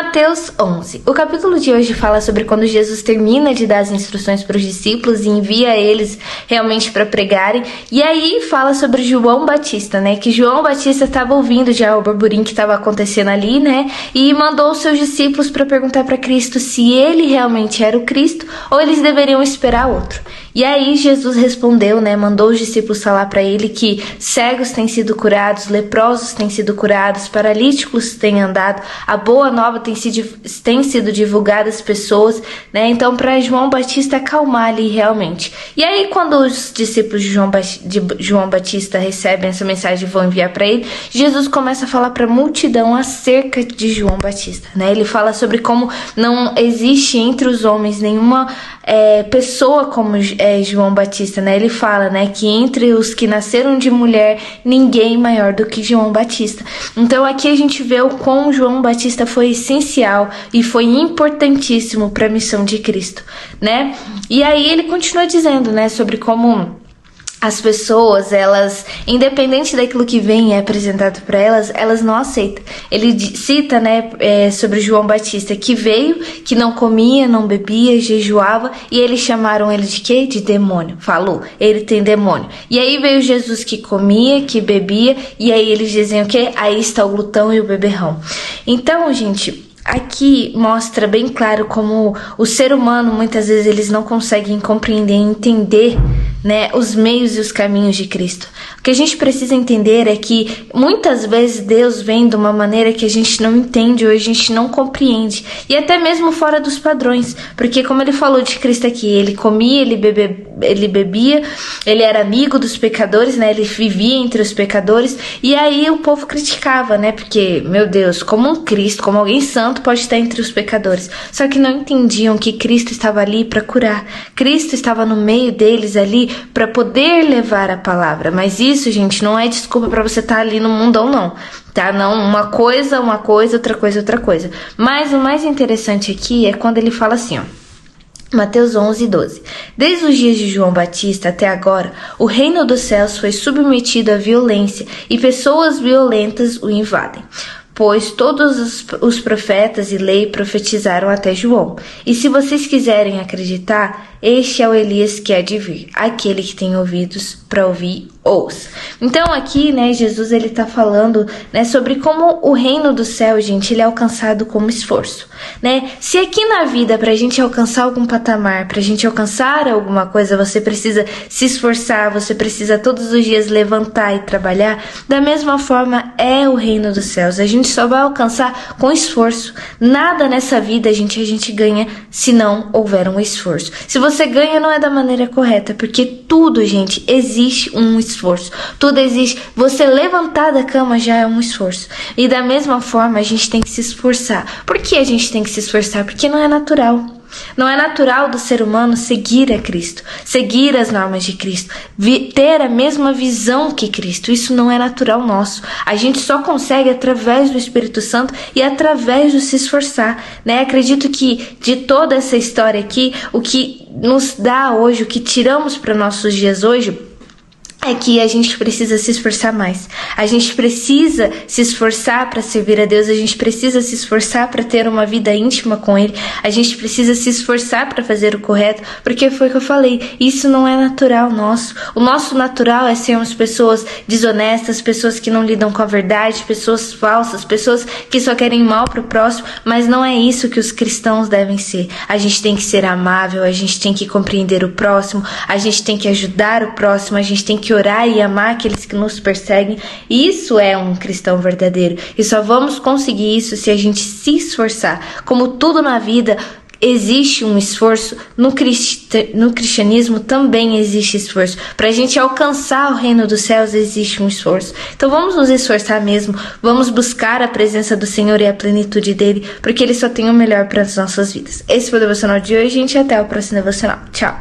Mateus 11. O capítulo de hoje fala sobre quando Jesus termina de dar as instruções para os discípulos e envia eles realmente para pregarem. E aí fala sobre João Batista, né? Que João Batista estava ouvindo já o burburinho que estava acontecendo ali, né? E mandou os seus discípulos para perguntar para Cristo se ele realmente era o Cristo ou eles deveriam esperar outro. E aí Jesus respondeu, né? Mandou os discípulos falar para ele que cegos têm sido curados, leprosos têm sido curados, paralíticos têm andado, a boa nova tem sido divulgada às pessoas, né? Então, para João Batista acalmar ali realmente. E aí, quando os discípulos de João Batista recebem essa mensagem e vão enviar para ele, Jesus começa a falar para a multidão acerca de João Batista, né? Ele fala sobre como não existe entre os homens nenhuma pessoa como João Batista, né? Ele fala, né, que entre os que nasceram de mulher, ninguém maior do que João Batista. Então aqui a gente vê o quão João Batista foi essencial e foi importantíssimo para a missão de Cristo, né? E aí ele continua dizendo, né, sobre como as pessoas, elas, independente daquilo que vem e é apresentado para elas, elas não aceitam. Ele cita, né, sobre João Batista, que veio, que não comia, não bebia, jejuava, e eles chamaram ele de quê? De demônio. Falou, ele tem demônio. E aí veio Jesus que comia, que bebia, e aí eles dizem o quê? Aí está o glutão e o beberrão. Então, gente, aqui mostra bem claro como o ser humano, muitas vezes, eles não conseguem compreender e entender, né, os meios e os caminhos de Cristo. O que a gente precisa entender é que muitas vezes Deus vem de uma maneira que a gente não entende ou a gente não compreende, e até mesmo fora dos padrões, porque como ele falou de Cristo aqui, ele comia, ele bebia, ele era amigo dos pecadores, né, ele vivia entre os pecadores, e aí o povo criticava, né, porque, meu Deus, como um Cristo, como alguém santo pode estar entre os pecadores, só que não entendiam que Cristo estava ali para curar, Cristo estava no meio deles ali para poder levar a palavra. Mas isso, gente, não é desculpa para você estar ali no mundão, não, tá? Não, uma coisa, outra coisa. Mas o mais interessante aqui é quando ele fala assim, ó, Mateus 11, 12. Desde os dias de João Batista até agora, o reino dos céus foi submetido à violência e pessoas violentas o invadem. Pois todos os profetas e lei profetizaram até João. E se vocês quiserem acreditar, este é o Elias que há de vir. Aquele que tem ouvidos para ouvir, ouça. Então aqui, né, Jesus, ele tá falando, né, sobre como o reino do céu, gente, ele é alcançado como esforço, né? Se aqui na vida, pra gente alcançar algum patamar, pra gente alcançar alguma coisa, você precisa se esforçar, você precisa todos os dias levantar e trabalhar, da mesma forma é o reino dos céus. A gente só vai alcançar com esforço. Nada nessa vida a gente ganha se não houver um esforço. Se você ganha, não é da maneira correta, porque tudo, gente, existe um esforço. Tudo existe. Você levantar da cama já é um esforço. E da mesma forma, a gente tem que se esforçar. Por que a gente tem que se esforçar? Porque não é natural. Não é natural do ser humano seguir a Cristo, seguir as normas de Cristo, ter a mesma visão que Cristo. Isso não é natural nosso. A gente só consegue através do Espírito Santo e através de se esforçar, né? Acredito que de toda essa história aqui, o que nos dá hoje, o que tiramos para nossos dias hoje, é que a gente precisa se esforçar mais. A gente precisa se esforçar para servir a Deus. A gente precisa se esforçar para ter uma vida íntima com Ele. A gente precisa se esforçar para fazer o correto, porque foi o que eu falei. Isso não é natural nosso. O nosso natural é sermos pessoas desonestas, pessoas que não lidam com a verdade, pessoas falsas, pessoas que só querem mal para o próximo, mas não é isso que os cristãos devem ser. A gente tem que ser amável, a gente tem que compreender o próximo, a gente tem que ajudar o próximo, a gente tem que orar e amar aqueles que nos perseguem. Isso é um cristão verdadeiro. E só vamos conseguir isso se a gente se esforçar. Como tudo na vida, existe um esforço. No cristianismo também existe esforço. Para a gente alcançar o reino dos céus existe um esforço. Então vamos nos esforçar mesmo. Vamos buscar a presença do Senhor e a plenitude dele, porque ele só tem o melhor para as nossas vidas. Esse foi o devocional de hoje, gente. Até o próximo devocional. Tchau.